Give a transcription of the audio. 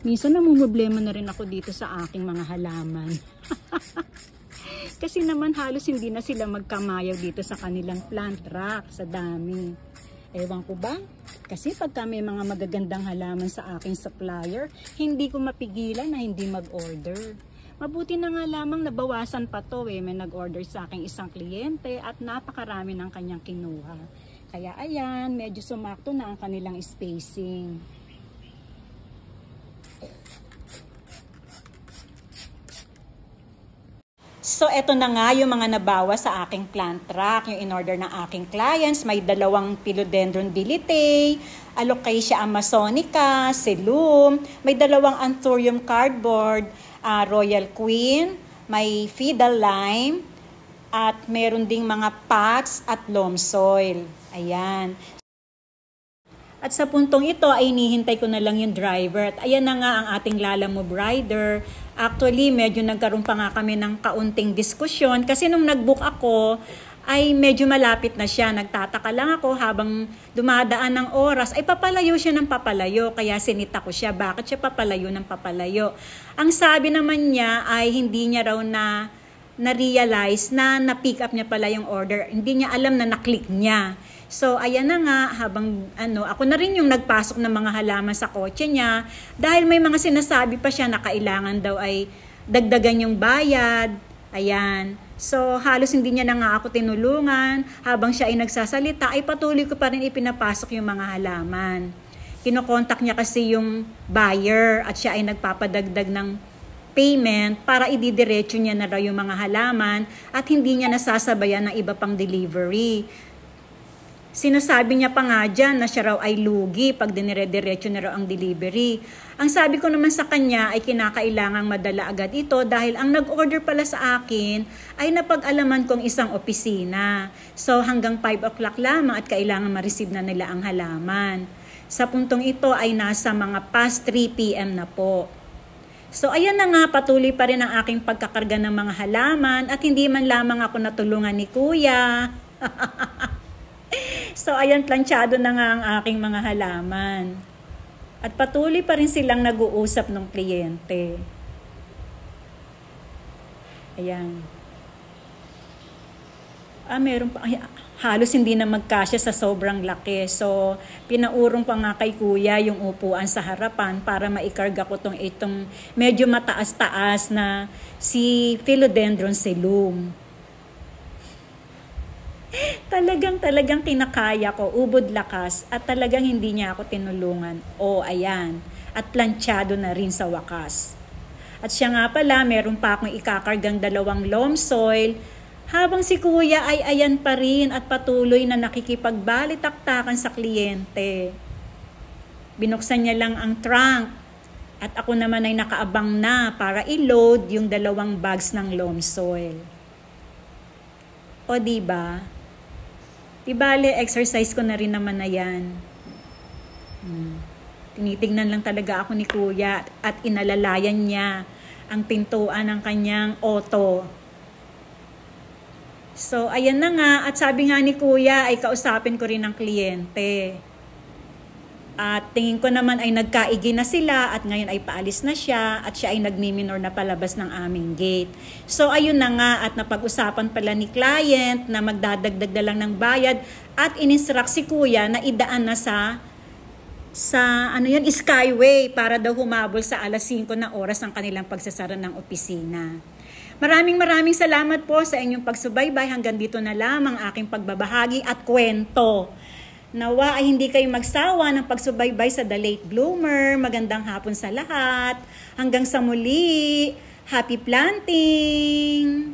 Minsan namumroblema na rin ako dito sa aking mga halaman. Kasi naman halos hindi na sila magkamayaw dito sa kanilang plant rack sa dami. Ewan ko ba? Kasi pagka may mga magagandang halaman sa aking supplier, hindi ko mapigilan na hindi mag-order. Mabuti na nga lamang nabawasan pa to eh. May nag-order sa aking isang kliyente at napakarami ng kanyang kinuha. Kaya ayan, medyo sumakto na ang kanilang spacing. So, eto na nga yung mga nabawa sa aking plant rack. Yung in-order ng aking clients, may 2 Philodendron Bilitei, Alocasia amazonica, Silum, may 2 Anthurium cardboard, Royal Queen, may Fidal Lime, at meron ding mga pots at loam soil. Ayan. At sa puntong ito ay hinihintay ko na lang yung driver. At ayan na nga ang ating Lalamove rider. Actually, medyo nagkaroon pa nga kami ng kaunting diskusyon kasi nung nag-book ako ay medyo malapit na siya. Nagtataka lang ako habang dumadaan ng oras ay papalayo siya ng papalayo. Kaya sinita ko siya. Bakit siya papalayo ng papalayo? Ang sabi naman niya ay hindi niya raw na-realize na na-pick up niya pala yung order. Hindi niya alam na na-click niya. So, ayan na nga, habang ako na rin yung nagpasok ng mga halaman sa kotse niya dahil may mga sinasabi pa siya na kailangan daw ay dagdagan yung bayad. Ayan. So, halos hindi niya na nga ako tinulungan. Habang siya ay nagsasalita, ay patuloy ko pa rin ipinapasok yung mga halaman. Kinokontak niya kasi yung buyer at siya ay nagpapadagdag ng payment para ididiretso niya na raw yung mga halaman at hindi niya nasasabayan ng iba pang delivery. Sinasabi niya pa nga dyan na siya raw ay lugi pag dinire-diretso na raw ang delivery. Ang sabi ko naman sa kanya ay kinakailangang madala agad ito dahil ang nag-order pala sa akin ay napag-alaman kong isang opisina. So hanggang 5 o'clock lamang at kailangan ma-receive na nila ang halaman. Sa puntong ito ay nasa mga past 3 p.m. na po. So ayan na nga, patuloy pa rin ang aking pagkakarga ng mga halaman at hindi man lamang ako natulungan ni Kuya. So, ayan, planchado na nga ang aking mga halaman. At patuloy pa rin silang nag-uusap ng kliyente. Ayan. Meron pa. Ay, halos hindi na magkasya sa sobrang laki. So, pinaurong pa nga kay Kuya yung upuan sa harapan para maikarga ko itong medyo mataas-taas na si Philodendron Silum. Talagang kinakaya ko, ubod lakas at talagang hindi niya ako tinulungan. Ayan. At planchado na rin sa wakas. At siya nga pala, meron pa akong ikakargang 2 loam soil habang si Kuya ay ayan pa rin at patuloy na nakikipagbalitaktakan sa kliyente. Binuksan niya lang ang trunk at ako naman ay nakaabang na para i-load yung 2 bags ng loam soil. O diba? Ibale, exercise ko na rin naman na yan. Tinitingnan lang talaga ako ni Kuya at inalalayan niya ang pintuan ng kanyang auto. So, ayan na nga. At sabi nga ni Kuya ay kausapin ko rin ang kliyente. At tingin ko naman ay nagkaigi na sila at ngayon ay paalis na siya at siya ay nagmiminor na palabas ng aming gate. So ayun na nga at napag-usapan pala ni client na magdadagdag na lang ng bayad at in-instruct si Kuya na idaan na sa Skyway para daw humabol sa alas 5 na oras ang kanilang pagsasara ng opisina. Maraming salamat po sa inyong pagsubaybay. Hanggang dito na lamang aking pagbabahagi at kwento. Nawa ay hindi kayo magsawa ng pagsubaybay sa The Late Bloomer. Magandang hapon sa lahat. Hanggang sa muli. Happy planting!